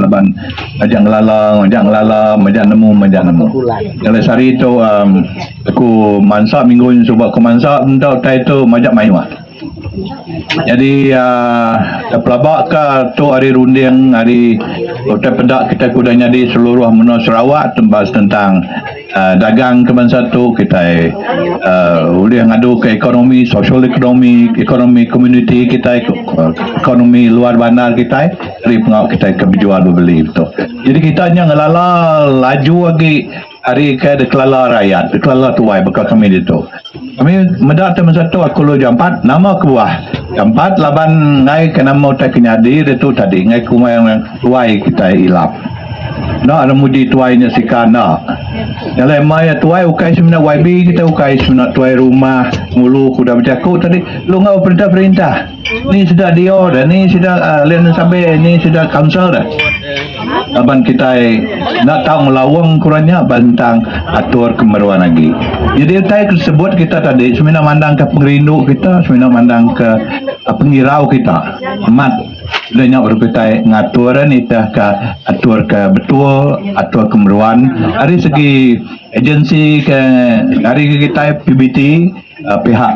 laban ajak nemu. Kalau sehari itu aku mansak minggu ini coba aku mansak entah itu majak mayu. Jadi pelabak ke tu hari runding hari hotel pedak kita kudanya di seluruh menua Sarawak tembas tentang dagang ke bangsa tu kita boleh ngadu ke ekonomi, social ekonomi, ekonomi community kita, ekonomi luar bandar kita, dari pengau kita ke berjual beli betul. Jadi kita hanya ngelala laju lagi hari ke kelala rakyat, kelala tuai bakal kami itu. Kami mendak teman satu aku lo jampat nama kebuah jampat laban ngai kena mau tak kenyadi itu tadi ngai kumai yang tuai kita ilap. Nak ada mudi tuainya si kana. Yang maya tuai ukai semena YB kita ukai semena tuai rumah mulu kuda bercaku tadi lu ngau perintah. Ni sudah dia dah, ni sudah lain sampai ni sudah council dah. Aban kita nak tahu melawang kurangnya bantang atur kemeruan lagi. Jadi saya tersebut kita tadi semena mandang ke pengerindu kita, semena mandang ke pengirau kita. Mat banyak berkata ngatur ni dah ke atur ke betul, atur kemeruan. Dari segi agensi ke dari kita PBT pihak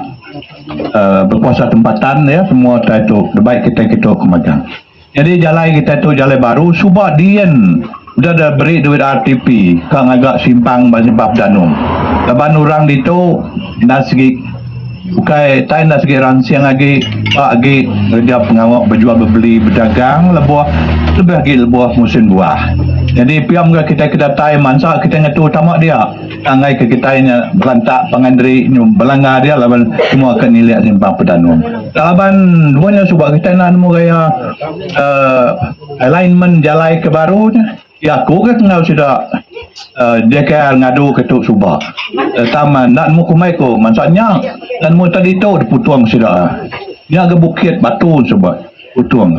berkuasa tempatan ya semua itu baik kita kemagang. Jadi jalan kita tu jalan baru subah dian udah ada beri duit RTP kang agak simpang bab danum. Laban orang itu nasgi bukai tain nasgi ransiang lagi lagi kerja pengawak berjual beli berdagang lebuah lebih lagi lebuah musim buah. Jadi piam kita tai mansa kita ngatu tamak dia angai ke kita nya berantak pangandri belanga dia laban semua akan nilai simpang pedanum. Laban duanya subak kita nak nemu gaya alignment jalai ke baru ya aku ke tengah sudah DKR ngadu ke tu subak taman nak nemu kumai ko mansanya dan mu tadi tu diputuang sudah dia ke bukit batu subak putuang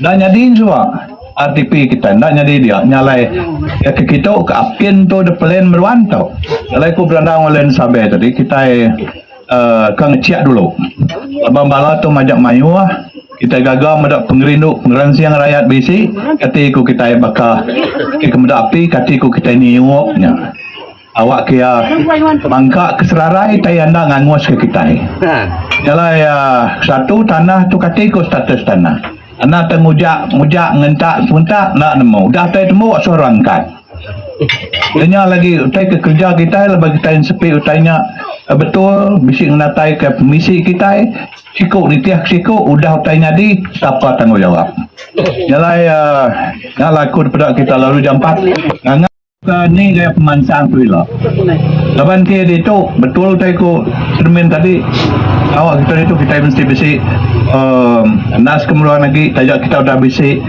dan nyadin subak RTP kita nak jadi dia nyalai ya ke kita ke apin tu de plan meruan tau nyalai ku berandang oleh sabe tadi kita kang ngeciak dulu abang bala tu majak mayu kita gagal medak pengerindu pengeransiang rakyat bisi katiku kita bakal ke kemedak api katiku kita niuoknya awak kia bangka keserarai tayanda ngangus ke kita nyalai satu tanah tu katiku status tanah anak tengujak ngentak sebentar nak nemu dah tai temu seorang kan dia lagi utai ke kerja kita lebih kita yang sepi utainya betul bisik menatai ke misi kita sikuk nitiah sikuk udah utainya di siapa tanggungjawab nyalai laku daripada kita lalu jam 4 ngangak ni gaya pemansang tu lah laban dia itu betul utai ku cermin tadi awak kita itu kita mesti bisik nas kemeluan lagi tajak kita udah bisik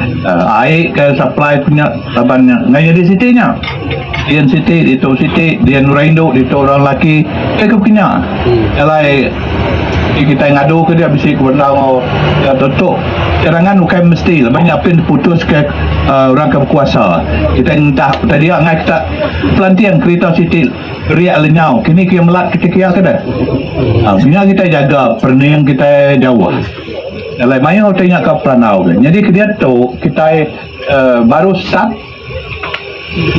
air ke supply punya labannya ngaya di sitinya Dian Siti itu Siti Dian Nuraindo itu orang lelaki ke punya alai kita ngadu ke dia bisik bernau ya tutup cadangan bukan mesti banyak pin putus ke orang ke berkuasa kita entah tadi ngai kita pelantian kereta Siti riak lenyau kini kita melat kita kia ke dah punya kita jaga perniang kita jauh alai mayu tanya ke Pranau jadi dia tu kita baru start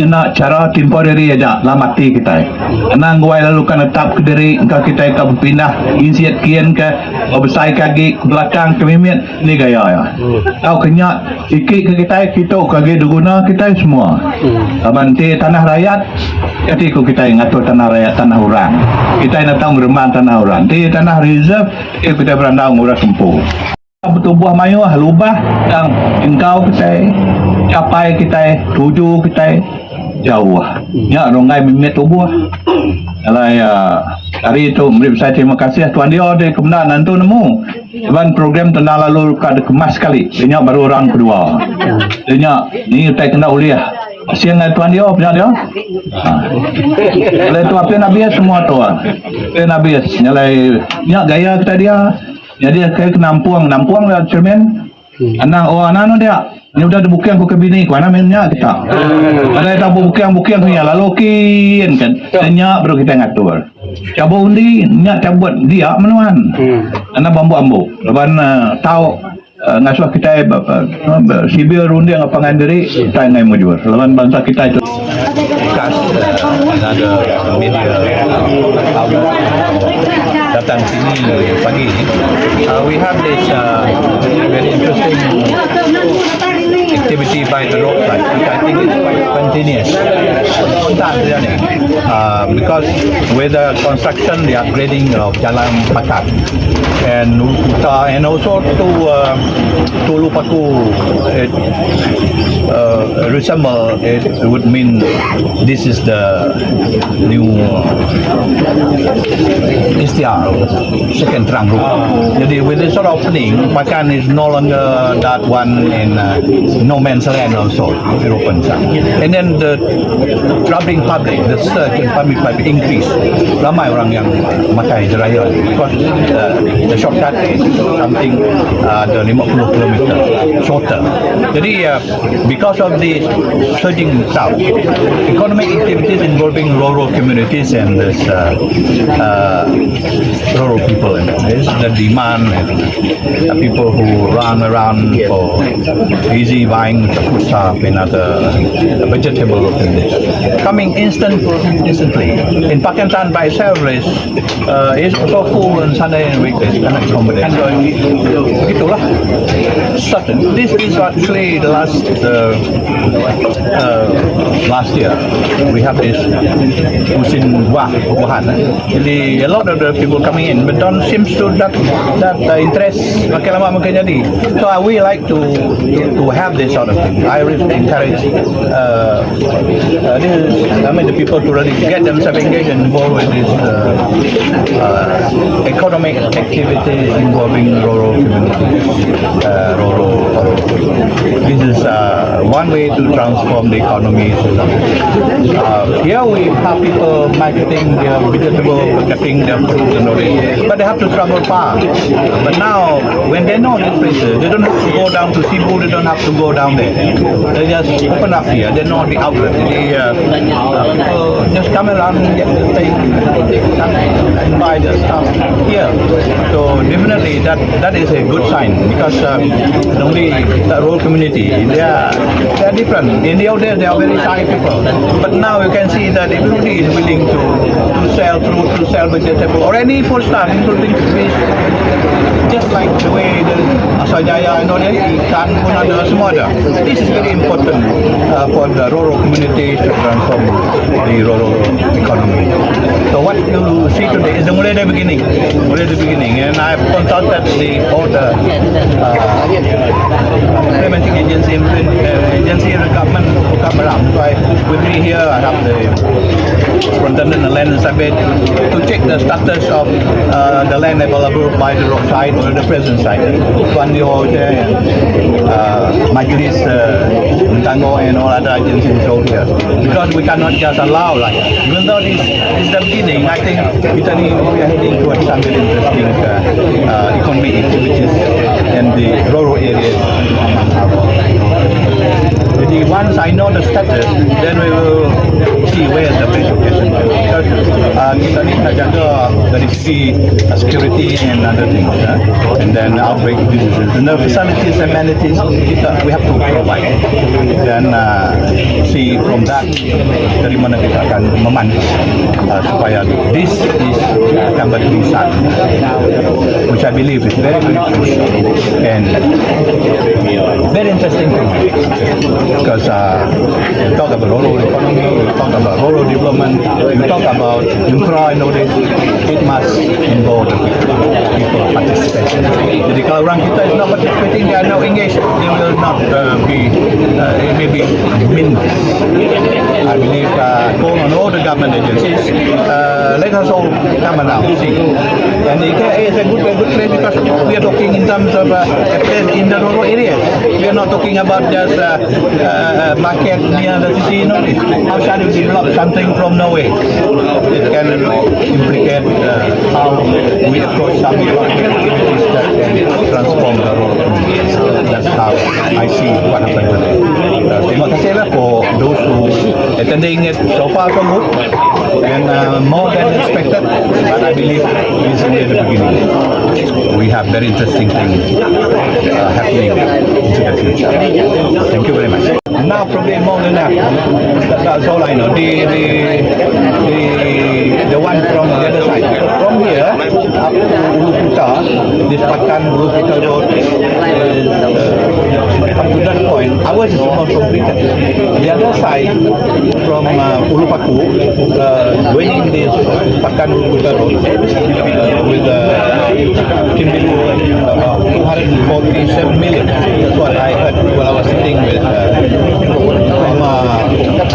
nak cara temporary aja lah mati kita anang gua lalu kan tetap ke diri engkau kita akan berpindah insiat kian ke besar kaki ke belakang ke mimit ni gaya ya tahu kenyak ikik ke kita kage diguna kita semua abanti tanah rakyat ketika kita ngatur tanah rakyat tanah orang kita nak tahu meremang tanah orang di tanah reserve kita berandang murah kempu bertubuh mayu lubah yang engkau kita capai kita tuju kita jauh ya rongai minit tubuh alai hari itu beri saya terima kasih tuan dia dari kebenaran tu nemu dan program tanda lalu kada kemas sekali dia baru orang kedua dia ni tak kena uliah siang tuan dia punya dia oleh tu apa nabi semua tu nabi nyalai nya gaya kita dia jadi kayak nampuang lah cermin anak anak dia ni udah ada bukian ku ke bini ku ana minyak kita ada tak bukian punya lalu kin kan tanya baru kita ngatur cabut undi nyak cabut dia menuan ana bambu-bambu leban tahu ngasuh kita sibir runding apangan diri kita ngai mujur lawan bangsa kita itu kas another media outlet datang sini pagi ini. We have this very interesting activity by the roadside, which I think is quite continuous. Because with the construction, the upgrading of Jalan Pakat and also to Lupaku, it resemble, it would mean this is the new istiar, second trunk route. Jadi with this sort of opening, Pakan is no longer that one in no man's land also, it opens up. And then the traveling public, the search in public increase. Ramai orang yang makai raya because the shortcut is something the 50 kilometer shorter. Jadi because of the surging south, economic activities involving rural communities and this rural people, and there's the demand and people who run around for easy buying food stuff and other vegetable coming instantly. In Pakistan by itself is also full on Sunday and weekdays and accommodate. Begitulah. This is actually the last year we have this musim buah-buahan. Jadi a lot of the people coming in, but don't seems to that interest makin lama makin jadi. So we like to have this sort of thing. I really encourage the people to really get themselves engaged and involved with this economic activities involving rural communities. This is one way to transform the economy. Here we have people marketing their vegetable, cutting their fruit and all this, but they have to travel far. But now, when they know these places, they don't have to go down to Cebu, they don't have to go down there. They just open up here, they know the outlet. People just come around and get the thing, and buy the stuff here. So definitely that is a good sign, because normally the rural community, they are different. In the old days, they are very shy people, but now you can see that everybody is willing to sell fruit, to sell vegetable, or any food stuff, including fish, just like the way the Asajaya and all that, ikan pun ada, semua ada. This is very important for the rural community to transform the rural economy. So what you see today is mulai dari beginning, and I've consulted all the implementing agency and the government to come around. So with me here, I have the superintendent of land and survey to check the status of the land available by the roadside or the present site. Tuan Yo, Majlis, Tango, and all other agencies out here, because we cannot just allow like that. Even though this is the beginning, I think we are heading towards some very interesting economic activities in the rural areas. Jadi once I know the status, then we will see where is the best location. Because kita ni nak jaga dari segi security and other things, and then outbreak diseases. And the facilities, amenities, we have to provide. Dan see from that dari mana kita akan memandu supaya this akan bertulisan, which I believe is very very crucial and very interesting thing. Because you talk about rural economy, you talk about rural development, you talk about infra and all this, it must involve people participation. Jadi kalau orang kita is not participating, they are not engaged, they will not be, it may be meaningless. I believe call on all the government agencies, let us all come around, see. And it is a good place, because we are talking in terms of in the rural areas. We are not talking about just market near the city. No, how shall you develop something from nowhere? It can implicate how we approach some activities that can transform the rural community. That's how I see what happened today. Terima kasihlah for those who attending it so far so good and more than expected. But I believe this is only the beginning. We have very interesting things happening into the future. Thank you very much. Now probably more than that. That's all I know. The one from the other side. From here up to Uluputa, this Pakan Uluputa Road, up to that point, ours is almost completed. The other side from Ulupaku, joining this Pakan Uluputa Road with Kimbilu, about 247 million. That's what I heard while I was sitting with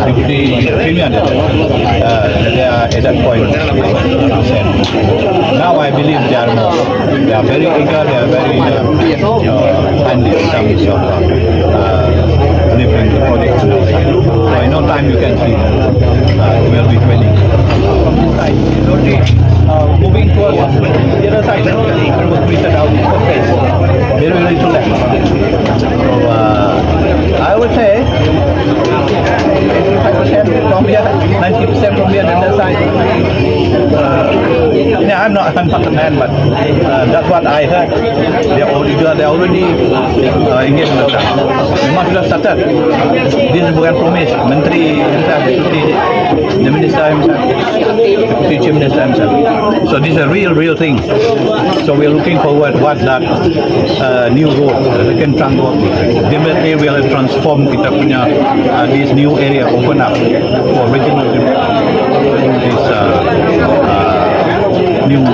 Deputy Premier. They are at that point. Now I believe they are more. They are very eager. They are very handy in terms of delivering the project. So in no time you can see we will be training. Right. Moving towards the other side, it was tweeted out very, very to left. So I would say 85% from here, 90% from here, and the other side. Yeah, I'm not a man, but that's what I heard. They already engaged with us. Memang sudah started. This bukan promise. Menteri himself, the minister himself, the chief minister himself. So this is a real thing. So we are looking forward what that new road, the second trunk road, definitely will transform kita punya this new area open up for regional development. This new